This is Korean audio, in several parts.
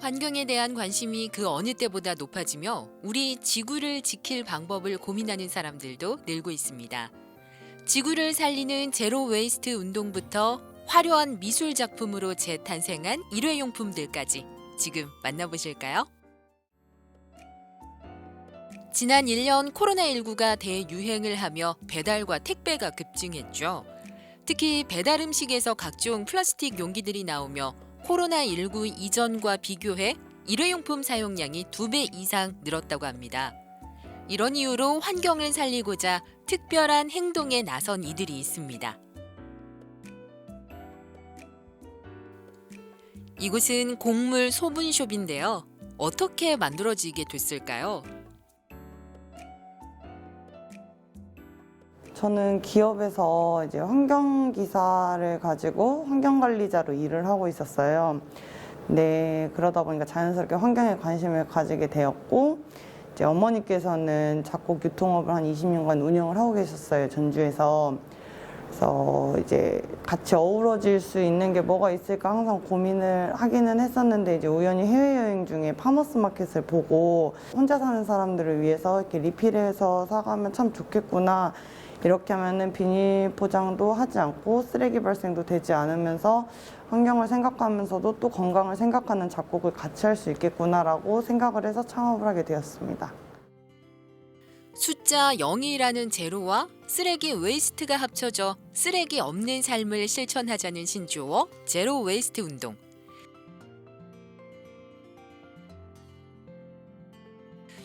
환경에 대한 관심이 그 어느 때보다 높아지며 우리 지구를 지킬 방법을 고민하는 사람들도 늘고 있습니다. 지구를 살리는 제로 웨이스트 운동부터 화려한 미술 작품으로 재탄생한 일회용품들까지 지금 만나보실까요? 지난 1년 코로나19가 대유행을 하며 배달과 택배가 급증했죠. 특히 배달 음식에서 각종 플라스틱 용기들이 나오며 코로나19 이전과 비교해 일회용품 사용량이 2배 이상 늘었다고 합니다. 이런 이유로 환경을 살리고자 특별한 행동에 나선 이들이 있습니다. 이곳은 곡물 소분숍인데요. 어떻게 만들어지게 됐을까요? 저는 기업에서 이제 환경기사를 가지고 환경관리자로 일을 하고 있었어요. 네, 그러다 보니까 자연스럽게 환경에 관심을 가지게 되었고, 이제 어머니께서는 작곡 유통업을 한 20년간 운영을 하고 계셨어요, 전주에서. 그래서 이제 같이 어우러질 수 있는 게 뭐가 있을까 항상 고민을 하기는 했었는데, 이제 우연히 해외여행 중에 파머스 마켓을 보고 혼자 사는 사람들을 위해서 이렇게 리필해서 사가면 참 좋겠구나. 이렇게 하면은 비닐 포장도 하지 않고 쓰레기 발생도 되지 않으면서 환경을 생각하면서도 또 건강을 생각하는 작곡을 같이 할 수 있겠구나라고 생각을 해서 창업을 하게 되었습니다. 숫자 0이라는 제로와 쓰레기 웨이스트가 합쳐져 쓰레기 없는 삶을 실천하자는 신조어 제로 웨이스트 운동.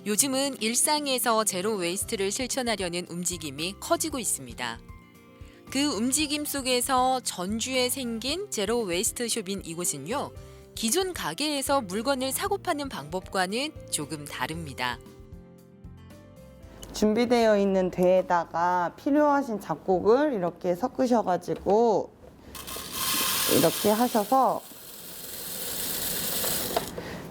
요즘은 일상에서 제로 웨이스트를 실천하려는 움직임이 커지고 있습니다. 그 움직임 속에서 전주에 생긴 제로 웨이스트 숍인 이곳은요, 기존 가게에서 물건을 사고 파는 방법과는 조금 다릅니다. 준비되어 있는 대에다가 필요하신 작곡을 이렇게 섞으셔가지고 이렇게 하셔서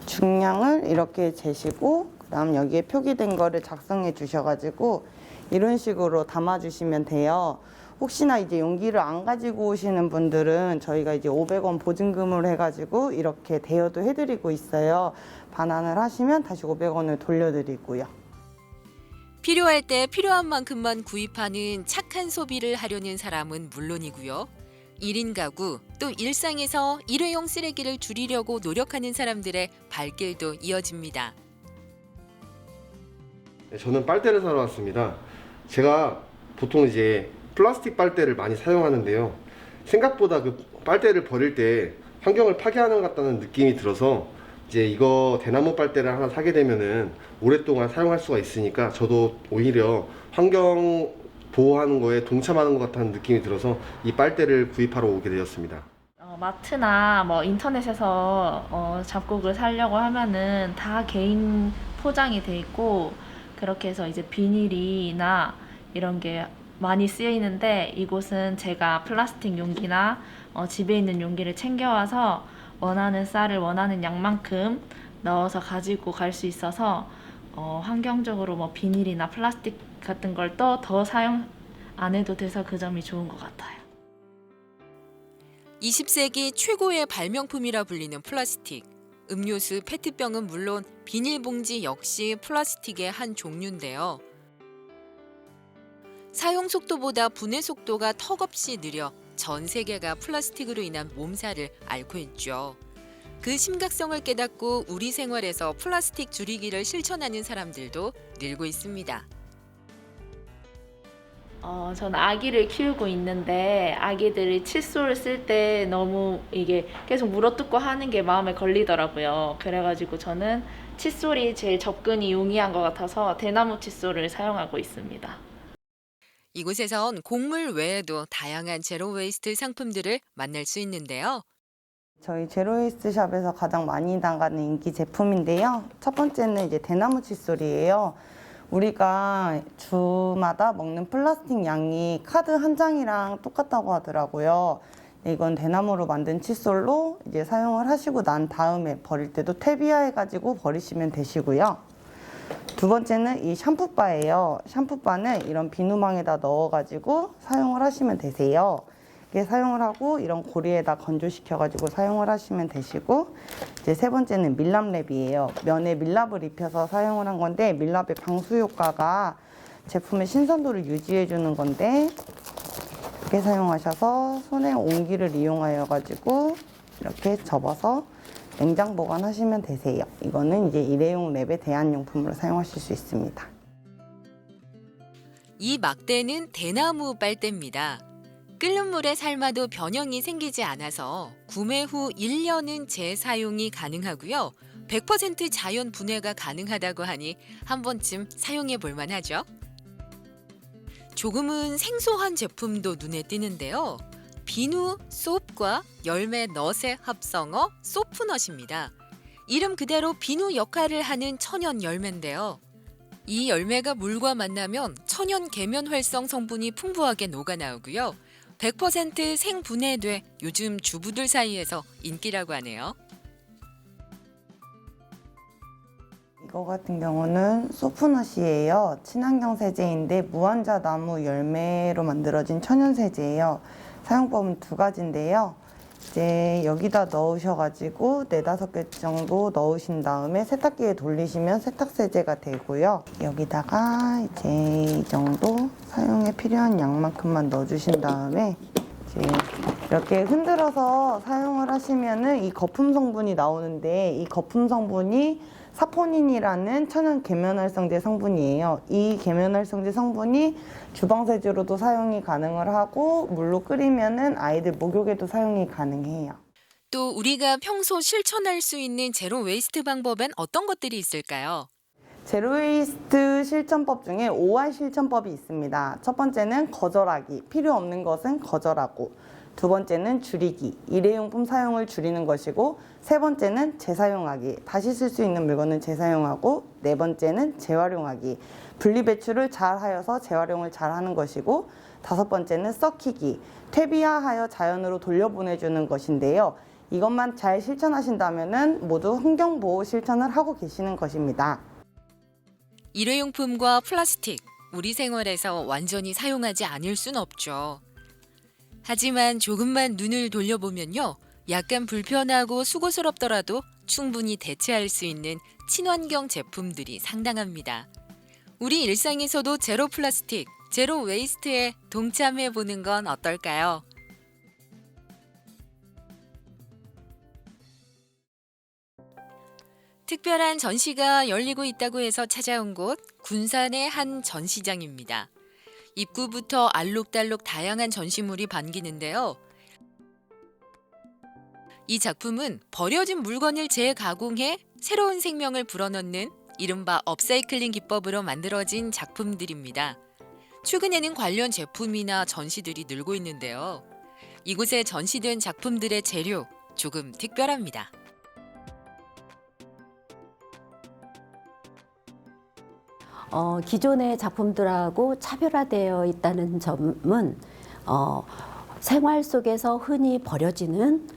중량을 이렇게 재시고 그다음 여기에 표기된 거를 작성해 주셔가지고 이런 식으로 담아주시면 돼요. 혹시나 이제 용기를 안 가지고 오시는 분들은 저희가 이제 500원 보증금을 해가지고 이렇게 대여도 해드리고 있어요. 반환을 하시면 다시 500원을 돌려드리고요. 필요할 때 필요한 만큼만 구입하는 착한 소비를 하려는 사람은 물론이고요. 1인 가구 또 일상에서 일회용 쓰레기를 줄이려고 노력하는 사람들의 발길도 이어집니다. 저는 빨대를 사러 왔습니다. 제가 보통 이제 플라스틱 빨대를 많이 사용하는데요. 생각보다 그 빨대를 버릴 때 환경을 파괴하는 것 같다는 느낌이 들어서 이제 이거 대나무 빨대를 하나 사게 되면은 오랫동안 사용할 수가 있으니까 저도 오히려 환경 보호하는 거에 동참하는 것 같다는 느낌이 들어서 이 빨대를 구입하러 오게 되었습니다. 마트나 뭐 인터넷에서 잡곡을 사려고 하면은 다 개인 포장이 돼 있고 그렇게 해서 이제 비닐이나 이런 게 많이 쓰이는데 이곳은 제가 플라스틱 용기나 집에 있는 용기를 챙겨와서 원하는 쌀을 원하는 양만큼 넣어서 가지고 갈 수 있어서 환경적으로 뭐 비닐이나 플라스틱 같은 걸 또 더 사용 안 해도 돼서 그 점이 좋은 것 같아요. 20세기 최고의 발명품이라 불리는 플라스틱. 음료수 페트병은 물론 비닐봉지 역시 플라스틱의 한 종류인데요. 사용 속도보다 분해 속도가 턱없이 느려 전 세계가 플라스틱으로 인한 몸살을 앓고 있죠. 그 심각성을 깨닫고 우리 생활에서 플라스틱 줄이기를 실천하는 사람들도 늘고 있습니다. 저는 아기를 키우고 있는데 아기들이 칫솔을 쓸 때 너무 이게 계속 물어뜯고 하는 게 마음에 걸리더라고요. 그래가지고 저는 칫솔이 제일 접근이 용이한 것 같아서 대나무 칫솔을 사용하고 있습니다. 이곳에선 곡물 외에도 다양한 제로 웨이스트 상품들을 만날 수 있는데요. 저희 제로웨이스트 샵에서 가장 많이 나가는 인기 제품인데요. 첫 번째는 이제 대나무 칫솔이에요. 우리가 주마다 먹는 플라스틱 양이 카드 한 장이랑 똑같다고 하더라고요. 이건 대나무로 만든 칫솔로 이제 사용을 하시고 난 다음에 버릴 때도 퇴비화해가지고 버리시면 되시고요. 두 번째는 이 샴푸바예요. 샴푸바는 이런 비누망에다 넣어가지고 사용을 하시면 되세요. 사용을 하고 이런 고리에다 건조시켜가지고 사용을 하시면 되시고, 이제 세 번째는 밀랍랩이에요. 면에 밀랍을 입혀서 사용을 한 건데, 밀랍의 방수 효과가 제품의 신선도를 유지해주는 건데, 이렇게 사용하셔서 손의 온기를 이용하여 가지고 이렇게 접어서 냉장 보관하시면 되세요. 이거는 이제 일회용 랩의 대안용품으로 사용하실 수 있습니다. 이 막대는 대나무 빨대입니다. 끓는 물에 삶아도 변형이 생기지 않아서 구매 후 1년은 재사용이 가능하고요. 100% 자연 분해가 가능하다고 하니 한 번쯤 사용해 볼 만하죠. 조금은 생소한 제품도 눈에 띄는데요. 비누, 소프과 열매 넛의 합성어 소프넛입니다. 이름 그대로 비누 역할을 하는 천연 열매인데요. 이 열매가 물과 만나면 천연 계면 활성 성분이 풍부하게 녹아나오고요. 100% 생분해돼 요즘 주부들 사이에서 인기라고 하네요. 이거 같은 경우는 소프넛이에요. 친환경 세제인데 무환자 나무 열매로 만들어진 천연 세제예요. 사용법은 두 가지인데요. 이제 여기다 넣으셔가지고 4-5개 정도 넣으신 다음에 세탁기에 돌리시면 세탁 세제가 되고요. 여기다가 이제 이 정도 사용에 필요한 양만큼만 넣어주신 다음에 이제 이렇게 흔들어서 사용을 하시면은 이 거품 성분이 나오는데, 이 거품 성분이 사포닌이라는 천연 계면활성제 성분이에요. 이 계면활성제 성분이 주방세제로도 사용이 가능을 하고, 물로 끓이면은 아이들 목욕에도 사용이 가능해요. 또 우리가 평소 실천할 수 있는 제로 웨이스트 방법엔 어떤 것들이 있을까요? 제로웨이스트 실천법 중에 5R 실천법이 있습니다. 첫 번째는 거절하기, 필요 없는 것은 거절하고, 두 번째는 줄이기, 일회용품 사용을 줄이는 것이고, 세 번째는 재사용하기, 다시 쓸 수 있는 물건은 재사용하고, 네 번째는 재활용하기, 분리배출을 잘 하여서 재활용을 잘 하는 것이고, 다섯 번째는 썩히기, 퇴비화하여 자연으로 돌려보내주는 것인데요. 이것만 잘 실천하신다면 모두 환경보호 실천을 하고 계시는 것입니다. 일회용품과 플라스틱, 우리 생활에서 완전히 사용하지 않을 순 없죠. 하지만 조금만 눈을 돌려보면요. 약간 불편하고 수고스럽더라도 충분히 대체할 수 있는 친환경 제품들이 상당합니다. 우리 일상에서도 제로 플라스틱, 제로 웨이스트에 동참해보는 건 어떨까요? 특별한 전시가 열리고 있다고 해서 찾아온 곳, 군산의 한 전시장입니다. 입구부터 알록달록 다양한 전시물이 반기는데요. 이 작품은 버려진 물건을 재가공해 새로운 생명을 불어넣는 이른바 업사이클링 기법으로 만들어진 작품들입니다. 최근에는 관련 제품이나 전시들이 늘고 있는데요. 이곳에 전시된 작품들의 재료, 조금 특별합니다. 기존의 작품들하고 차별화되어 있다는 점은 생활 속에서 흔히 버려지는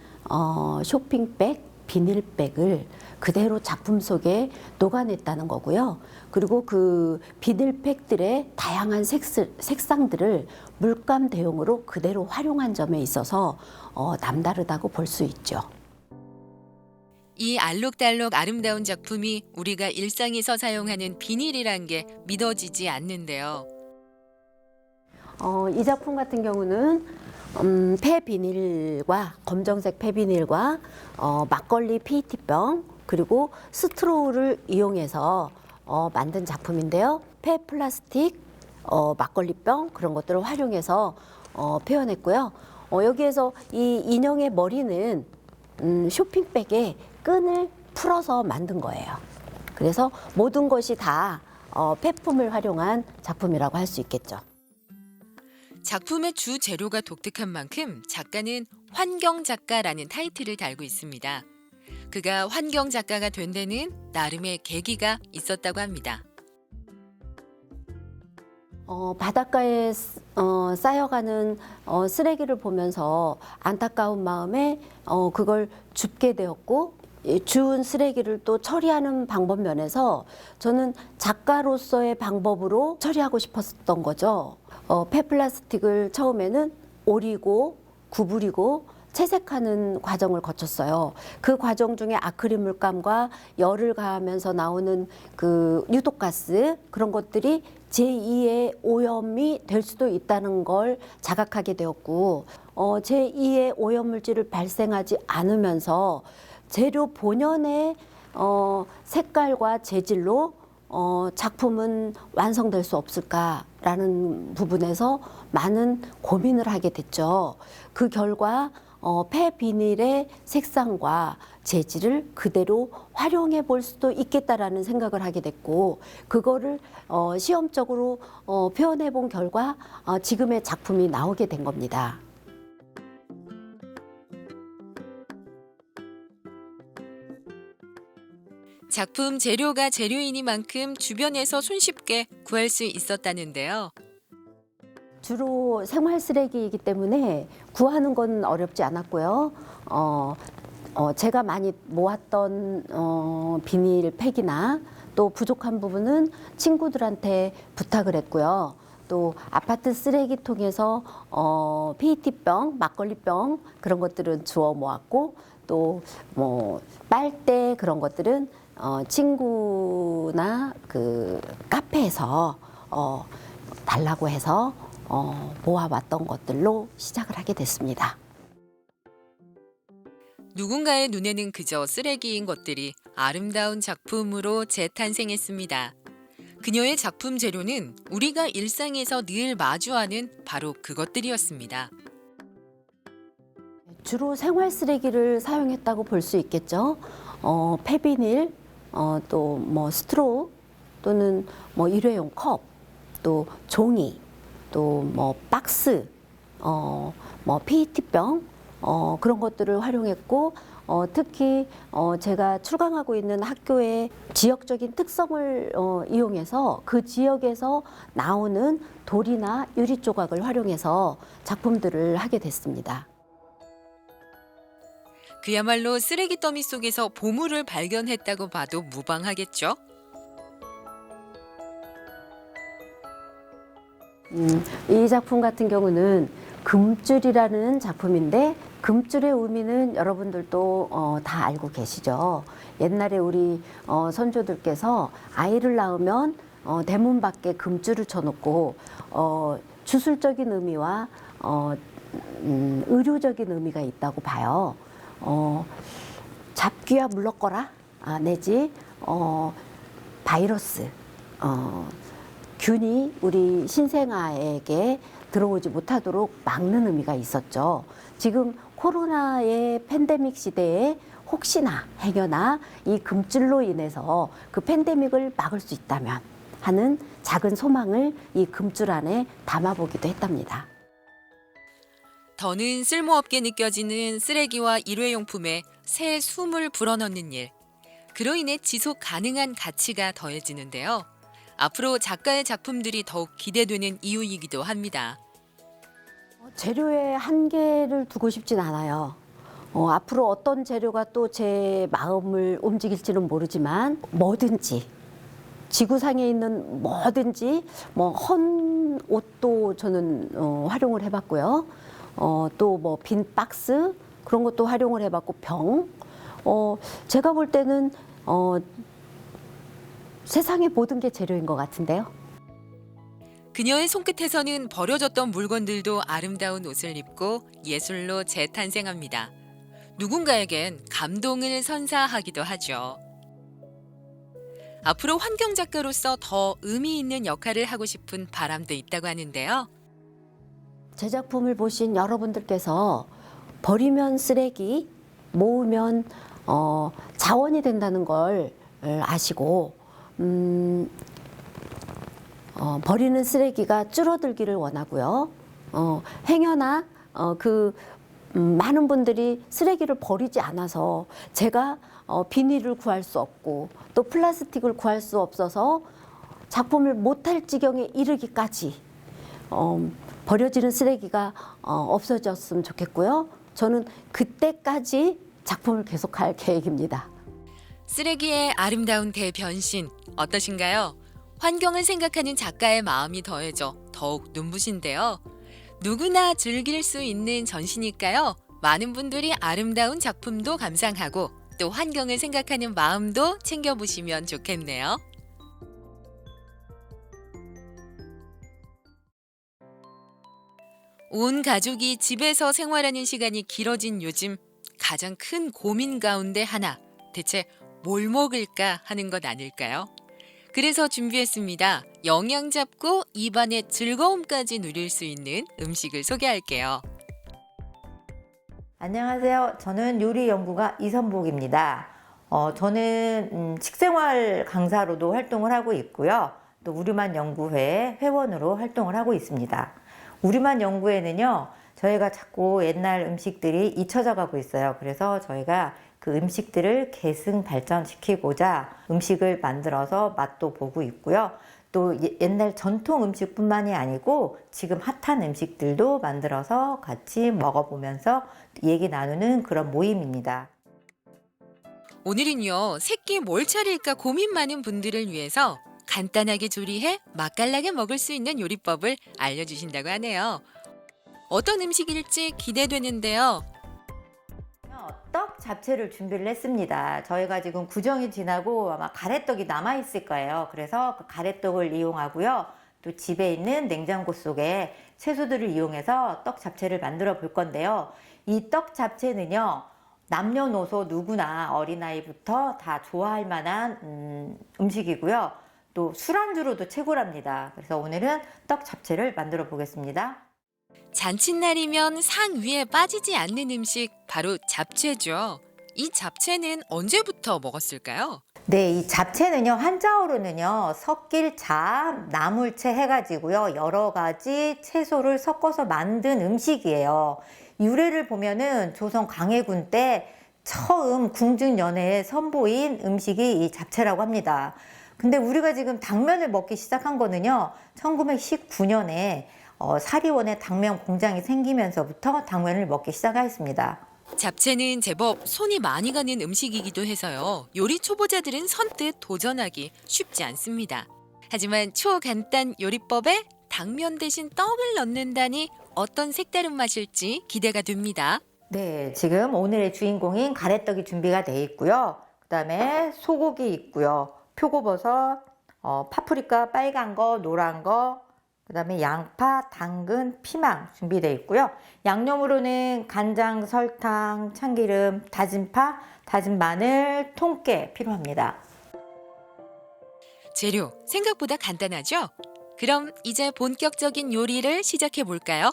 쇼핑백, 비닐백을 그대로 작품 속에 녹아냈다는 거고요. 그리고 그 비닐팩들의 다양한 색상들을 물감 대용으로 그대로 활용한 점에 있어서 남다르다고 볼 수 있죠. 이 알록달록 아름다운 작품이 우리가 일상에서 사용하는 비닐이란 게 믿어지지 않는데요. 이 작품 같은 경우는 폐비닐과 검정색 폐비닐과 막걸리 PET병 그리고 스트로우를 이용해서 만든 작품인데요. 폐플라스틱, 막걸리병 그런 것들을 활용해서 표현했고요. 여기에서 이 인형의 머리는 쇼핑백에 끈을 풀어서 만든 거예요. 그래서 모든 것이 다 폐품을 활용한 작품이라고 할 수 있겠죠. 작품의 주 재료가 독특한 만큼 작가는 환경작가라는 타이틀을 달고 있습니다. 그가 환경작가가 된 데는 나름의 계기가 있었다고 합니다. 바닷가에 쌓여가는 쓰레기를 보면서 안타까운 마음에 그걸 줍게 되었고, 주운 쓰레기를 또 처리하는 방법 면에서 저는 작가로서의 방법으로 처리하고 싶었던 거죠. 폐플라스틱을 처음에는 오리고 구부리고 채색하는 과정을 거쳤어요. 그 과정 중에 아크릴 물감과 열을 가하면서 나오는 그 유독가스 그런 것들이 제2의 오염이 될 수도 있다는 걸 자각하게 되었고 제2의 오염물질을 발생하지 않으면서 재료 본연의 색깔과 재질로 작품은 완성될 수 없을까라는 부분에서 많은 고민을 하게 됐죠. 그 결과 폐비닐의 색상과 재질을 그대로 활용해 볼 수도 있겠다라는 생각을 하게 됐고 그거를 시험적으로 표현해 본 결과 지금의 작품이 나오게 된 겁니다. 작품 재료가 재료이니만큼 주변에서 손쉽게 구할 수 있었다는데요. 주로 생활 쓰레기이기 때문에 구하는 건 어렵지 않았고요. 제가 많이 모았던 비닐팩이나 또 부족한 부분은 친구들한테 부탁을 했고요. 또 아파트 쓰레기통에서 PET병, 막걸리병 그런 것들은 주워 모았고 또 뭐 빨대 그런 것들은 친구나 그 카페에서 달라고 해서 모아왔던 것들로 시작을 하게 됐습니다. 누군가의 눈에는 그저 쓰레기인 것들이 아름다운 작품으로 재탄생했습니다. 그녀의 작품 재료는 우리가 일상에서 늘 마주하는 바로 그것들이었습니다. 주로 생활 쓰레기를 사용했다고 볼 수 있겠죠. 폐비닐, 또 뭐 스트로우 또는 뭐 일회용 컵, 또 종이, 또 뭐 박스, 뭐 PET병 그런 것들을 활용했고 특히 제가 출강하고 있는 학교의 지역적인 특성을 이용해서 그 지역에서 나오는 돌이나 유리 조각을 활용해서 작품들을 하게 됐습니다. 그야말로 쓰레기 더미 속에서 보물을 발견했다고 봐도 무방하겠죠? 이 작품 같은 경우는 금줄이라는 작품인데 금줄의 의미는 여러분들도 다 알고 계시죠. 옛날에 우리 선조들께서 아이를 낳으면 대문 밖에 금줄을 쳐놓고 주술적인 의미와 의료적인 의미가 있다고 봐요. 잡귀와 물러거라 내지 바이러스 균이 우리 신생아에게 들어오지 못하도록 막는 의미가 있었죠. 지금 코로나의 팬데믹 시대에 혹시나 행여나 이 금줄로 인해서 그 팬데믹을 막을 수 있다면 하는 작은 소망을 이 금줄 안에 담아보기도 했답니다. 더는 쓸모없게 느껴지는 쓰레기와 일회용품에 새 숨을 불어넣는 일. 그로 인해 지속 가능한 가치가 더해지는데요. 앞으로 작가의 작품들이 더욱 기대되는 이유이기도 합니다. 재료에 한계를 두고 싶진 않아요. 앞으로 어떤 재료가 또 제 마음을 움직일지는 모르지만 뭐든지 지구상에 있는 뭐든지 뭐 헌 옷도 저는 활용을 해봤고요. 또 뭐 빈 박스 그런 것도 활용을 해봤고 병. 제가 볼 때는 세상의 모든 게 재료인 것 같은데요. 그녀의 손끝에서는 버려졌던 물건들도 아름다운 옷을 입고 예술로 재탄생합니다. 누군가에겐 감동을 선사하기도 하죠. 앞으로 환경작가로서 더 의미 있는 역할을 하고 싶은 바람도 있다고 하는데요. 제 작품을 보신 여러분들께서 버리면 쓰레기, 모으면 자원이 된다는 걸 아시고 버리는 쓰레기가 줄어들기를 원하고요. 행여나 많은 분들이 쓰레기를 버리지 않아서 제가 비닐을 구할 수 없고 또 플라스틱을 구할 수 없어서 작품을 못할 지경에 이르기까지 버려지는 쓰레기가 없어졌으면 좋겠고요. 저는 그때까지 작품을 계속할 계획입니다. 쓰레기의 아름다운 대변신 어떠신가요? 환경을 생각하는 작가의 마음이 더해져 더욱 눈부신데요. 누구나 즐길 수 있는 전시니까요. 많은 분들이 아름다운 작품도 감상하고 또 환경을 생각하는 마음도 챙겨보시면 좋겠네요. 온 가족이 집에서 생활하는 시간이 길어진 요즘 가장 큰 고민 가운데 하나, 대체 뭘 먹을까 하는 것 아닐까요? 그래서 준비했습니다. 영양 잡고 입안의 즐거움까지 누릴 수 있는 음식을 소개할게요. 안녕하세요. 저는 요리 연구가 이선복입니다. 저는 식생활 강사로도 활동을 하고 있고요. 또 우리만 연구회 회원으로 활동을 하고 있습니다. 우리만 연구회는요, 저희가 자꾸 옛날 음식들이 잊혀져 가고 있어요. 그래서 저희가 그 음식들을 계승 발전시키고자 음식을 만들어서 맛도 보고 있고요. 또 옛날 전통 음식뿐만이 아니고 지금 핫한 음식들도 만들어서 같이 먹어보면서 얘기 나누는 그런 모임입니다. 오늘은요, 새끼 뭘 차릴까 고민 많은 분들을 위해서 간단하게 조리해 맛깔나게 먹을 수 있는 요리법을 알려주신다고 하네요. 어떤 음식일지 기대되는데요. 떡 잡채를 준비를 했습니다. 저희가 지금 구정이 지나고 아마 가래떡이 남아있을 거예요. 그래서 그 가래떡을 이용하고요. 또 집에 있는 냉장고 속에 채소들을 이용해서 떡 잡채를 만들어 볼 건데요. 이 떡 잡채는요, 남녀노소 누구나 어린아이부터 다 좋아할 만한 음식이고요. 또 술안주로도 최고랍니다. 그래서 오늘은 떡 잡채를 만들어 보겠습니다. 잔칫날이면 상 위에 빠지지 않는 음식 바로 잡채죠. 이 잡채는 언제부터 먹었을까요? 네, 이 잡채는요, 한자어로는요, 섞일자, 나물채 해가지고요, 여러 가지 채소를 섞어서 만든 음식이에요. 유래를 보면은 조선 광해군 때 처음 궁중연회에 선보인 음식이 이 잡채라고 합니다. 근데 우리가 지금 당면을 먹기 시작한 거는요, 1919년에 사리원에 당면 공장이 생기면서부터 당면을 먹기 시작했습니다. 잡채는 제법 손이 많이 가는 음식이기도 해서요. 요리 초보자들은 선뜻 도전하기 쉽지 않습니다. 하지만 초간단 요리법에 당면 대신 떡을 넣는다니 어떤 색다른 맛일지 기대가 됩니다. 네, 지금 오늘의 주인공인 가래떡이 준비가 되어 있고요. 그 다음에 소고기 있고요. 표고버섯, 파프리카 빨간 거, 노란 거, 그 다음에 양파, 당근, 피망 준비되어 있고요. 양념으로는 간장, 설탕, 참기름, 다진 파, 다진 마늘, 통깨 필요합니다. 재료 생각보다 간단하죠? 그럼 이제 본격적인 요리를 시작해 볼까요?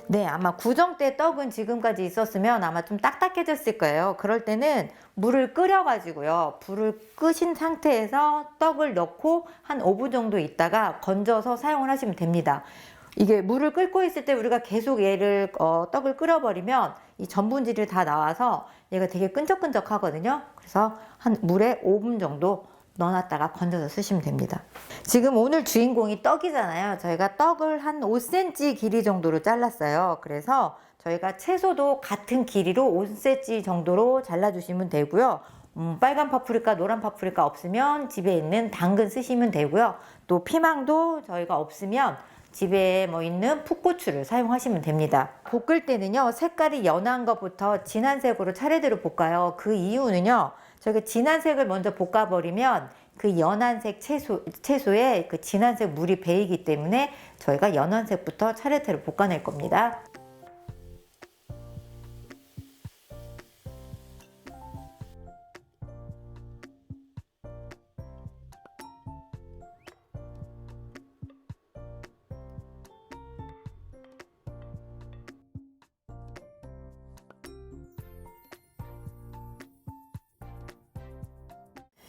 네, 아마 구정 때 떡은 지금까지 있었으면 아마 좀 딱딱해졌을 거예요. 그럴 때는 물을 끓여가지고요. 불을 끄신 상태에서 떡을 넣고 한 5분 정도 있다가 건져서 사용을 하시면 됩니다. 이게 물을 끓고 있을 때 우리가 계속 얘를 떡을 끓여버리면 이 전분질이 다 나와서 얘가 되게 끈적끈적하거든요. 그래서 한 물에 5분 정도 넣어놨다가 건져서 쓰시면 됩니다. 지금 오늘 주인공이 떡이잖아요. 저희가 떡을 한 5cm 길이 정도로 잘랐어요. 그래서 저희가 채소도 같은 길이로 5cm 정도로 잘라주시면 되고요. 빨간 파프리카, 노란 파프리카 없으면 집에 있는 당근 쓰시면 되고요. 또 피망도 저희가 없으면 집에 있는 풋고추를 사용하시면 됩니다. 볶을 때는요, 색깔이 연한 것부터 진한 색으로 차례대로 볶아요. 그 이유는요, 저희가 진한 색을 먼저 볶아버리면 그 연한색 채소에 그 진한색 물이 배이기 때문에 저희가 연한색부터 차례대로 볶아낼 겁니다.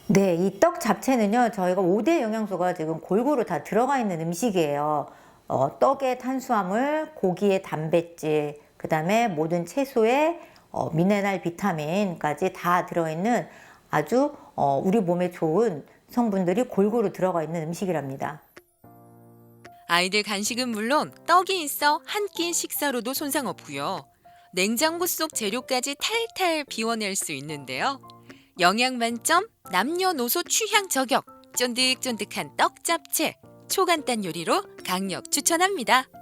네, 이 떡 잡채는요, 저희가 5대 영양소가 지금 골고루 다 들어가 있는 음식이에요. 떡의 탄수화물, 고기의 단백질, 그 다음에 모든 채소의 미네랄, 비타민까지 다 들어있는 아주 우리 몸에 좋은 성분들이 골고루 들어가 있는 음식이랍니다. 아이들 간식은 물론 떡이 있어 한 끼 식사로도 손상 없고요. 냉장고 속 재료까지 탈탈 비워낼 수 있는데요. 영양 만점, 남녀노소 취향 저격, 쫀득쫀득한 떡 잡채. 초간단 요리로 강력 추천합니다.